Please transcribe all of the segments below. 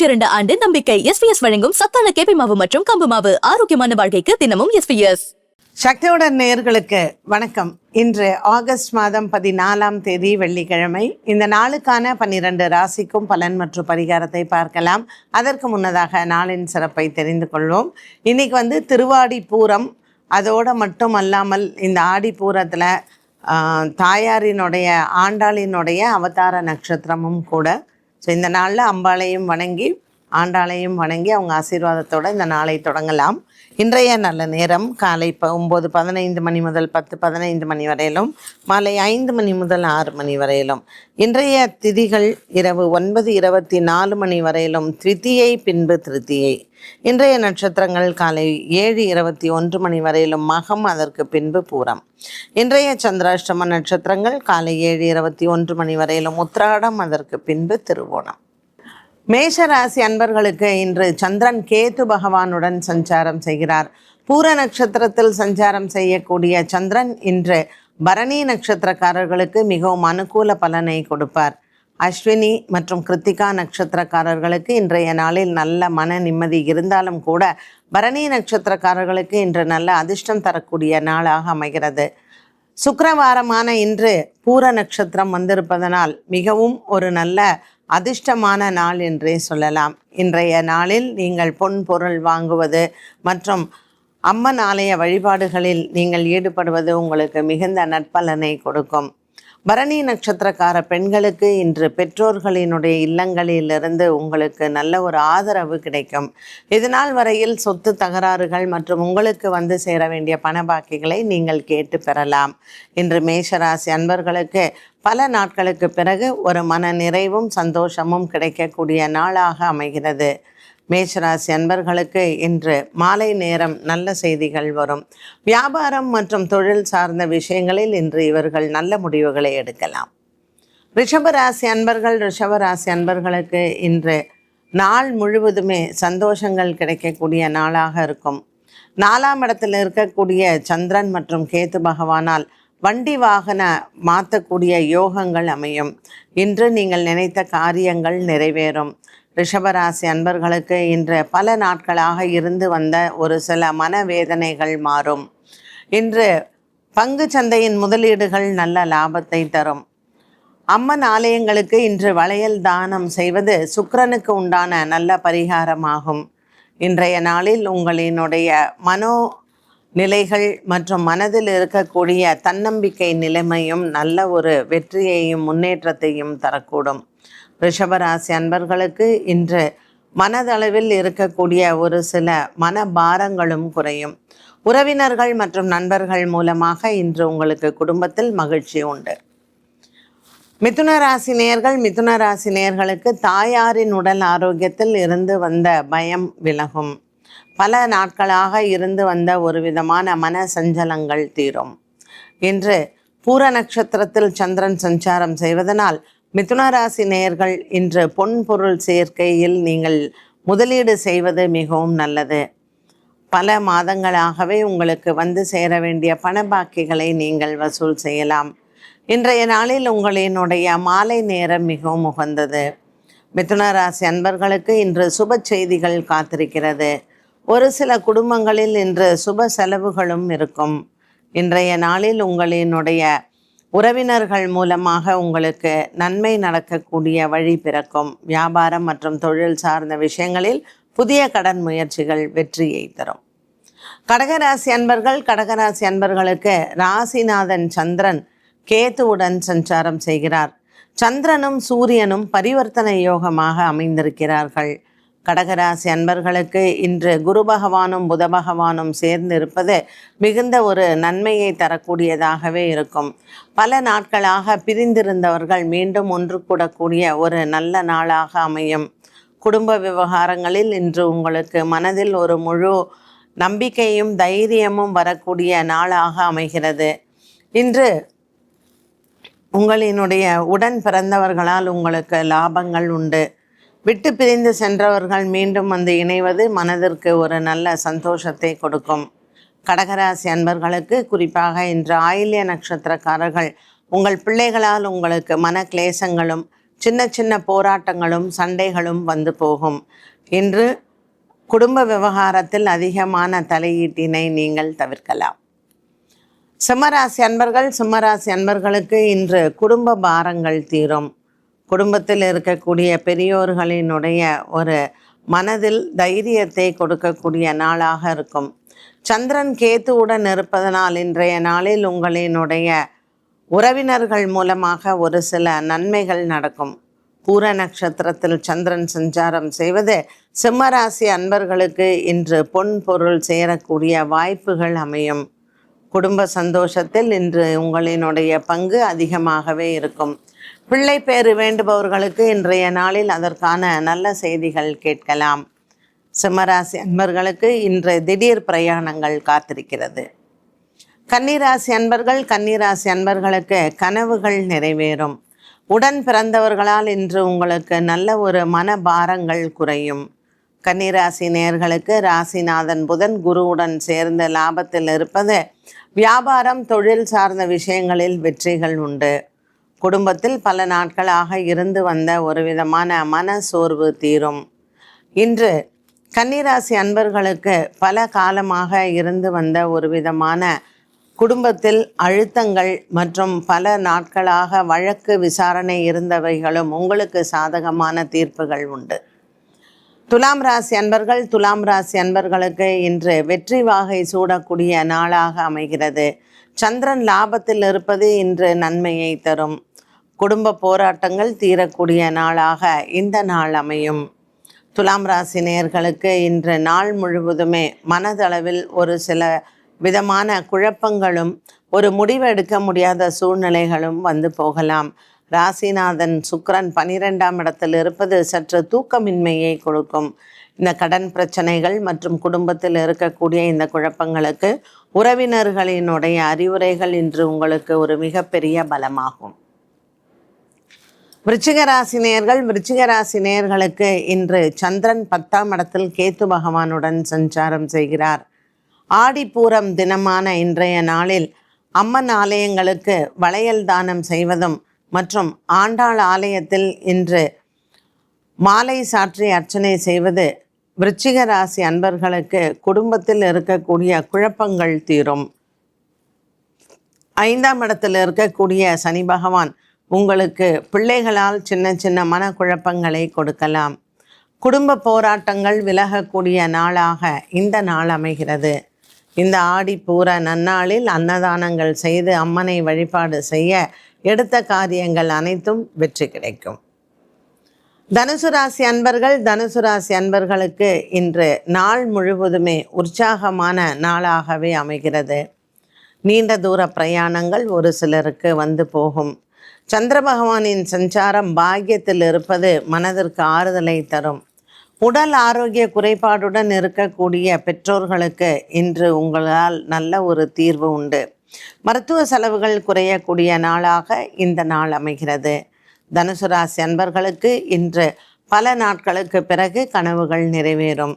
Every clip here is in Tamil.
102 ஆண்டு நம்பிக்கை. எஸ்பிஎஸ் வழங்கும் சத்தான கேப்பை மாவு மற்றும் கம்பு மாவு. ஆரோக்கியமான வாழ்க்கைக்கு தினமும் எஸ்பிஎஸ். சக்தியுடன் நேயர்களுக்கு வணக்கம். இன்று ஆகஸ்ட் மாதம் 14ஆம் தேதி வெள்ளிக்கிழமை. இந்த நாளுக்கான 12 ராசிக்கும் பலன் மற்றும் பரிகாரத்தை பார்க்கலாம். அதற்கு முன்னதாக நாளின் சிறப்பை தெரிந்து கொள்வோம். இன்னைக்கு திருவாடி பூரம். அதோடு மட்டும் அல்லாமல் இந்த ஆடி பூரத்தில் தாயாரினுடைய ஆண்டாளினுடைய அவதார நட்சத்திரமும் கூட. ஸோ இந்த நாளில் அம்பாளையும் வணங்கி ஆண்டாளையும் வணங்கி அவங்க ஆசீர்வாதத்தோடு இந்த நாளை தொடங்கலாம். இன்றைய நல்ல நேரம் காலை 9:15 மணி முதல் 10:15 மணி வரையிலும், மாலை 5 மணி முதல் 6 மணி வரையிலும். இன்றைய திதிகள் இரவு 9:24 மணி வரையிலும் த்விதியை, பின்பு திருத்தியை. இன்றைய நட்சத்திரங்கள் காலை 7:21 மணி வரையிலும் மகம், அதற்கு பின்பு பூரம். இன்றைய சந்திராஷ்டம நட்சத்திரங்கள் காலை 7:21 மணி வரையிலும் உத்திராடம், அதற்கு பின்பு திருவோணம். மேஷராசி அன்பர்களுக்கு இன்று சந்திரன் கேது பகவானுடன் சஞ்சாரம் செய்கிறார். பூர நட்சத்திரத்தில் சஞ்சாரம் செய்யக்கூடிய சந்திரன் இன்று பரணி நட்சத்திரக்காரர்களுக்கு மிகவும் அனுகூல பலனை கொடுப்பார். அஸ்வினி மற்றும் கிருத்திகா நட்சத்திரக்காரர்களுக்கு இன்றைய நாளில் நல்ல மன நிம்மதி இருந்தாலும் கூட பரணி நட்சத்திரக்காரர்களுக்கு இன்று நல்ல அதிர்ஷ்டம் தரக்கூடிய நாளாக அமைகிறது. சுக்கிரவாரமான இன்று பூர நட்சத்திரம் வந்திருப்பதனால் மிகவும் ஒரு நல்ல அதிர்ஷ்டமான நாள் என்றே சொல்லலாம். இன்றைய நாளில் நீங்கள் பொன் பொருள் வாங்குவது மற்றும் அம்மன் ஆலய வழிபாடுகளில் நீங்கள் ஈடுபடுவது உங்களுக்கு மிகுந்த நற்பலனை கொடுக்கும். பரணி நட்சத்திரக்கார பெண்களுக்கு இன்று பெற்றோர்களினுடைய இல்லங்களிலிருந்து உங்களுக்கு நல்ல ஒரு ஆதரவு கிடைக்கும். இதனால் வரையில் சொத்து தகராறுகள் மற்றும் உங்களுக்கு சேர வேண்டிய பணபாக்கிகளை நீங்கள் கேட்டு பெறலாம். இன்று மேஷராசி அன்பர்களுக்கு பல நாட்களுக்கு பிறகு ஒரு மன நிறைவும் சந்தோஷமும் கிடைக்கக்கூடிய நாளாக அமைகிறது. மேஷராசி அன்பர்களுக்கு இன்று மாலை நேரம் நல்ல செய்திகள் வரும். வியாபாரம் மற்றும் தொழில் சார்ந்த விஷயங்களில் இன்று இவர்கள் நல்ல முடிவுகளை எடுக்கலாம். ரிஷபராசி அன்பர்களுக்கு இன்று நாள் முழுவதுமே சந்தோஷங்கள் கிடைக்கக்கூடிய நாளாக இருக்கும். 4ஆம் இடத்தில் இருக்கக்கூடிய சந்திரன் மற்றும் கேது பகவானால் வண்டி வாகன மாற்றக்கூடிய யோகங்கள் அமையும். இன்று நீங்கள் நினைத்த காரியங்கள் நிறைவேறும். ரிஷபராசி அன்பர்களுக்கு இன்று பல நாட்களாக இருந்து வந்த ஒரு சில மனவேதனைகள் மாறும். இன்று பங்கு சந்தையின் முதலீடுகள் நல்ல லாபத்தை தரும். அம்மன் ஆலயங்களுக்கு இன்று வளையல் தானம் செய்வது சுக்கிரனுக்கு உண்டான நல்ல பரிகாரமாகும். இன்றைய நாளில் உங்களினுடைய மனோ நிலைகள் மற்றும் மனதில் இருக்கக்கூடிய தன்னம்பிக்கை நிலைமையும் நல்ல ஒரு வெற்றியையும் முன்னேற்றத்தையும் தரக்கூடும். ரிஷபராசி அன்பர்களுக்கு இன்று மனதளவில் இருக்கக்கூடிய ஒரு சில மனபாரங்களும் குறையும். உறவினர்கள் மற்றும் நண்பர்கள் மூலமாக இன்று உங்களுக்கு குடும்பத்தில் மகிழ்ச்சி உண்டு. மிதுன ராசி நேயர்களுக்கு தாயாரின் உடல் ஆரோக்கியத்தில் இருந்து வந்த பயம் விலகும். பல நாட்களாக இருந்து வந்த ஒரு விதமான மன சஞ்சலங்கள் தீரும். இன்று பூர நட்சத்திரத்தில் சந்திரன் சஞ்சாரம் செய்வதனால் மிதுன ராசி நேயர்கள் இன்று பொன் பொருள் சேர்க்கையில் நீங்கள் முதலீடு செய்வது மிகவும் நல்லது. பல மாதங்களாகவே உங்களுக்கு சேர வேண்டிய பணபாக்கிகளை நீங்கள் வசூல் செய்யலாம். இன்றைய நாளில் உங்களினுடைய மாலை நேரம் மிகவும் உகந்தது. மிதுன ராசி அன்பர்களுக்கு இன்று சுப செய்திகள் காத்திருக்கிறது. ஒரு சில குடும்பங்களில் இன்று சுப செலவுகளும் இருக்கும். இன்றைய நாளில் உங்களினுடைய உறவினர்கள் மூலமாக உங்களுக்கு நன்மை நடக்கக்கூடிய வழி பிறக்கும். வியாபாரம் மற்றும் தொழில் சார்ந்த விஷயங்களில் புதிய கடன் முயற்சிகள் வெற்றியை தரும். கடகராசி அன்பர்களுக்கு ராசிநாதன் சந்திரன் கேதுவுடன் சஞ்சாரம் செய்கிறார். சந்திரனும் சூரியனும் பரிவர்த்தனை யோகமாக அமைந்திருக்கிறார்கள். கடகராசி அன்பர்களுக்கு இன்று குரு பகவானும் புத பகவானும் சேர்ந்து இருப்பது மிகுந்த ஒரு நன்மையை தரக்கூடியதாகவே இருக்கும். பல நாட்களாக பிரிந்திருந்தவர்கள் மீண்டும் ஒன்று கூடக்கூடிய ஒரு நல்ல நாளாக அமையும். குடும்ப விவகாரங்களில் இன்று உங்களுக்கு மனதில் ஒரு முழு நம்பிக்கையும் தைரியமும் வரக்கூடிய நாளாக அமைகிறது. இன்று உங்களினுடைய உடன் பிறந்தவர்களால் உங்களுக்கு லாபங்கள் உண்டு. விட்டு பிரிந்து சென்றவர்கள் மீண்டும் இணைவது மனதிற்கு ஒரு நல்ல சந்தோஷத்தை கொடுக்கும். கடகராசி அன்பர்களுக்கு குறிப்பாக இன்று ஆயில்ய நட்சத்திரக்காரர்கள் உங்கள் பிள்ளைகளால் உங்களுக்கு மன கிளேசங்களும் சின்ன சின்ன போராட்டங்களும் சண்டைகளும் வந்து போகும். இன்று குடும்ப விவகாரத்தில் அதிகமான தலையீட்டினை நீங்கள் தவிர்க்கலாம். சிம்மராசி அன்பர்களுக்கு இன்று குடும்ப பாரங்கள் தீரும். குடும்பத்தில் இருக்கக்கூடிய பெரியோர்களினுடைய ஒரு மனதில் தைரியத்தை கொடுக்கக்கூடிய நாளாக இருக்கும். சந்திரன் கேத்துவுடன் இருப்பதனால் இன்றைய நாளில் உங்களினுடைய உறவினர்கள் மூலமாக ஒரு சில நன்மைகள் நடக்கும். பூர நட்சத்திரத்தில் சந்திரன் சஞ்சாரம் செய்வது சிம்மராசி அன்பர்களுக்கு இன்று பொன் பொருள் சேரக்கூடிய வாய்ப்புகள் அமையும். குடும்ப சந்தோஷத்தில் இன்று உங்களினுடைய பங்கு அதிகமாகவே இருக்கும். பிள்ளை பேறு வேண்டுபவர்களுக்கு இன்றைய நாளில் அதற்கான நல்ல செய்திகள் கேட்கலாம். சிம்மராசி அன்பர்களுக்கு இன்று திடீர் பிரயாணங்கள் காத்திருக்கிறது. கன்னிராசி அன்பர்களுக்கு கனவுகள் நிறைவேறும். உடன் பிறந்தவர்களால் இன்று உங்களுக்கு நல்ல ஒரு மனபாரங்கள் குறையும். கன்னிராசி நேயர்களுக்கு ராசிநாதன் புதன் குருவுடன் சேர்ந்து லாபத்தில் இருப்பது வியாபாரம் தொழில் சார்ந்த விஷயங்களில் வெற்றிகள் உண்டு. குடும்பத்தில் பல நாட்களாக இருந்து வந்த ஒரு விதமான மன சோர்வு தீரும். இன்று கன்னிராசி அன்பர்களுக்கு பல காலமாக இருந்து வந்த ஒரு விதமான குடும்பத்தில் அழுத்தங்கள் மற்றும் பல நாட்களாக வழக்கு விசாரணை இருந்தவைகளும் உங்களுக்கு சாதகமான தீர்ப்புகள் உண்டு. துலாம் ராசி அன்பர்களுக்கு இன்று வெற்றி வாகை சூடக்கூடிய நாளாக அமைகிறது. சந்திரன் லாபத்தில் இருப்பது இன்று நன்மையை தரும். குடும்ப போராட்டங்கள் தீரக்கூடிய நாளாக இந்த நாள் அமையும். துலாம் ராசி நேயர்களுக்கு இன்று நாள் முழுவதுமே மனதளவில் ஒரு சில விதமான குழப்பங்களும் ஒரு முடிவு எடுக்க முடியாத சூழ்நிலைகளும் வந்து போகலாம். ராசிநாதன் சுக்கிரன் 12ஆம் இடத்தில் இருப்பது சற்று தூக்கமின்மையை கொடுக்கும். இந்த கடன் பிரச்சனைகள் மற்றும் குடும்பத்தில் இருக்கக்கூடிய இந்த குழப்பங்களுக்கு உறவினர்களினுடைய அறிவுரைகள் இன்று உங்களுக்கு ஒரு மிகப்பெரிய பலமாகும். விருச்சிக ராசி நேயர்களுக்கு இன்று சந்திரன் 10ஆம் இடத்தில் கேத்து பகவானுடன் சஞ்சாரம் செய்கிறார். ஆடிப்பூரம் தினமான இன்றைய நாளில் அம்மன் ஆலயங்களுக்கு வளையல் தானம் செய்வதும் மற்றும் ஆண்டாள் ஆலயத்தில் இன்று மாலை சாற்றி அர்ச்சனை செய்வது விருச்சிக ராசி அன்பர்களுக்கு குடும்பத்தில் இருக்கக்கூடிய குழப்பங்கள் தீரும். 5ஆம் இடத்தில் இருக்கக்கூடிய சனி பகவான் உங்களுக்கு பிள்ளைகளால் சின்ன சின்ன மனக்குழப்பங்களை கொடுக்கலாம். குடும்ப போராட்டங்கள் விலகக்கூடிய நாளாக இந்த நாள் அமைகிறது. இந்த ஆடிப்பூர நன்னாளில் அன்னதானங்கள் செய்து அம்மனை வழிபாடு செய்ய எடுத்த காரியங்கள் அனைத்தும் வெற்றி கிடைக்கும். தனுசு ராசி அன்பர்களுக்கு இன்று நாள் முழுவதுமே உற்சாகமான நாளாகவே அமைகிறது. நீண்ட தூர பிரயாணங்கள் ஒரு சிலருக்கு வந்து போகும். சந்திர பகவானின் சஞ்சாரம் பாக்கியத்தில் இருப்பது மனதிற்கு ஆறுதலை தரும். உடல் ஆரோக்கிய குறைபாடுடன் இருக்கக்கூடிய பெற்றோர்களுக்கு இன்று உங்களால் நல்ல ஒரு தீர்வு உண்டு. மருத்துவ செலவுகள் குறையக்கூடிய நாளாக இந்த நாள் அமைகிறது. தனுசு ராசி அன்பர்களுக்கு இன்று பல நாட்களுக்கு பிறகு கனவுகள் நிறைவேறும்.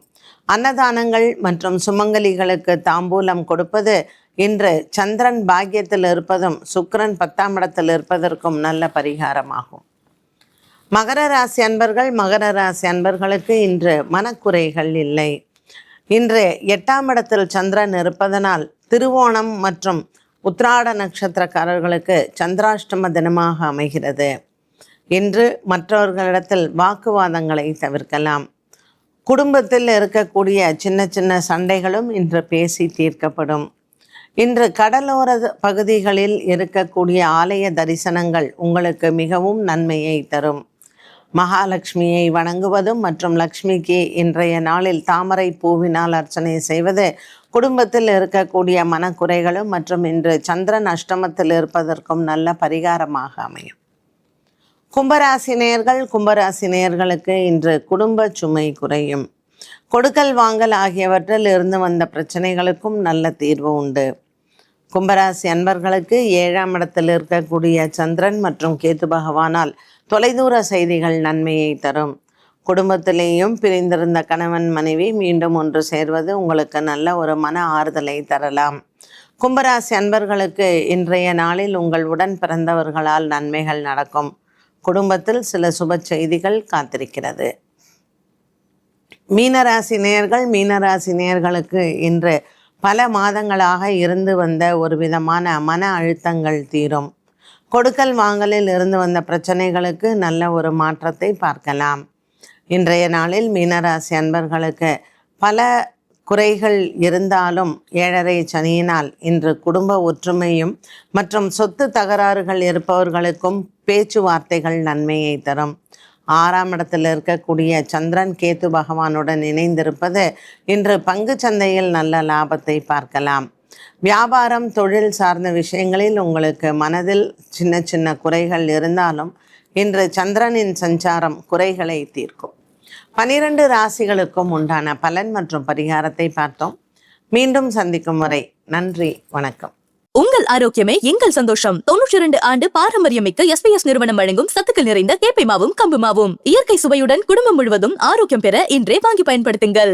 அன்னதானங்கள் மற்றும் சுமங்கலிகளுக்கு தாம்பூலம் கொடுப்பது இன்று சந்திரன் பாக்கியத்தில் இருப்பதும் சுக்கிரன் 10ஆம் இடத்தில் இருப்பதற்கும் நல்ல பரிகாரமாகும். மகர ராசி அன்பர்களுக்கு இன்று மனக்குறைகள் இல்லை. இன்று 8ஆம் இடத்தில் சந்திரன் இருப்பதனால் திருவோணம் மற்றும் உத்திராட நட்சத்திரக்காரர்களுக்கு சந்திராஷ்டம தினமாக அமைகிறது. இன்று மற்றவர்களிடத்தில் வாக்குவாதங்களை தவிர்க்கலாம். குடும்பத்தில் இருக்கக்கூடிய சின்ன சின்ன சண்டைகளும் இன்று பேசி தீர்க்கப்படும். இன்று கடலோர பகுதிகளில் இருக்கக்கூடிய ஆலய தரிசனங்கள் உங்களுக்கு மிகவும் நன்மையை தரும். மகாலட்சுமியை வணங்குவதும் மற்றும் லக்ஷ்மிக்கு இன்றைய நாளில் தாமரை பூவினால் அர்ச்சனை செய்வது குடும்பத்தில் இருக்கக்கூடிய மனக்குறைகளும் மற்றும் இன்று சந்திரன் அஷ்டமத்தில் இருப்பதற்கும் நல்ல பரிகாரமாக அமையும். கும்பராசி நேயர்களுக்கு இன்று குடும்ப சுமை குறையும். கொடுக்கல் வாங்கல் ஆகியவற்றில் இருந்து வந்த பிரச்சனைகளுக்கும் நல்ல தீர்வு உண்டு. கும்பராசி அன்பர்களுக்கு 7ஆம் இடத்தில் இருக்கக்கூடிய சந்திரன் மற்றும் கேத்து பகவானால் தொலைதூர செய்திகள் நன்மையை தரும். குடும்பத்திலேயும் பிரிந்திருந்த கணவன் மனைவி மீண்டும் ஒன்று சேர்வது உங்களுக்கு நல்ல ஒரு மன ஆறுதலை தரலாம். கும்பராசி அன்பர்களுக்கு இன்றைய நாளில் உங்கள் உடன் பிறந்தவர்களால் நன்மைகள் நடக்கும். குடும்பத்தில் சில சுப செய்திகள் காத்திருக்கிறது. மீனராசி நேயர்களுக்கு இன்று பல மாதங்களாக இருந்து வந்த ஒரு விதமான மன அழுத்தங்கள் தீரும். கொடுக்கல் வாங்கலில் இருந்து வந்த பிரச்சனைகளுக்கு நல்ல ஒரு மாற்றத்தை பார்க்கலாம். இன்றைய நாளில் மீனராசி அன்பர்களுக்கு பல குறைகள் இருந்தாலும் 7.5 சனியினால் இன்று குடும்ப ஒற்றுமையும் மற்றும் சொத்து தகராறுகள் இருப்பவர்களுக்கும் பேச்சுவார்த்தைகள் நன்மையை தரும். 6ஆம் இடத்தில் இருக்கக்கூடிய சந்திரன் கேத்து பகவானுடன் இணைந்திருப்பது இன்று பங்கு சந்தையில் நல்ல லாபத்தை பார்க்கலாம். வியாபாரம் தொழில் சார்ந்த விஷயங்களில் உங்களுக்கு மனதில் சின்ன சின்ன குறைகள் இருந்தாலும் இன்று சந்திரனின் சஞ்சாரம் குறைகளை தீர்க்கும். 12 ராசிகளுக்கும் உண்டான பலன் மற்றும் பரிகாரத்தை பார்த்தோம். மீண்டும் சந்திக்கும் வரை நன்றி, வணக்கம். உங்கள் ஆரோக்கியமே எங்கள் சந்தோஷம். 92 ஆண்டு பாரம்பரியமிக்க எஸ்பிஎஸ் நிறுவனம் வழங்கும் சத்துக்கள் நிறைந்த கேப்பை மாவும் கம்பு மாவும் இயற்கை சுவையுடன் குடும்பம் முழுவதும் ஆரோக்கியம் பெற இன்றே வாங்கி பயன்படுத்துங்கள்.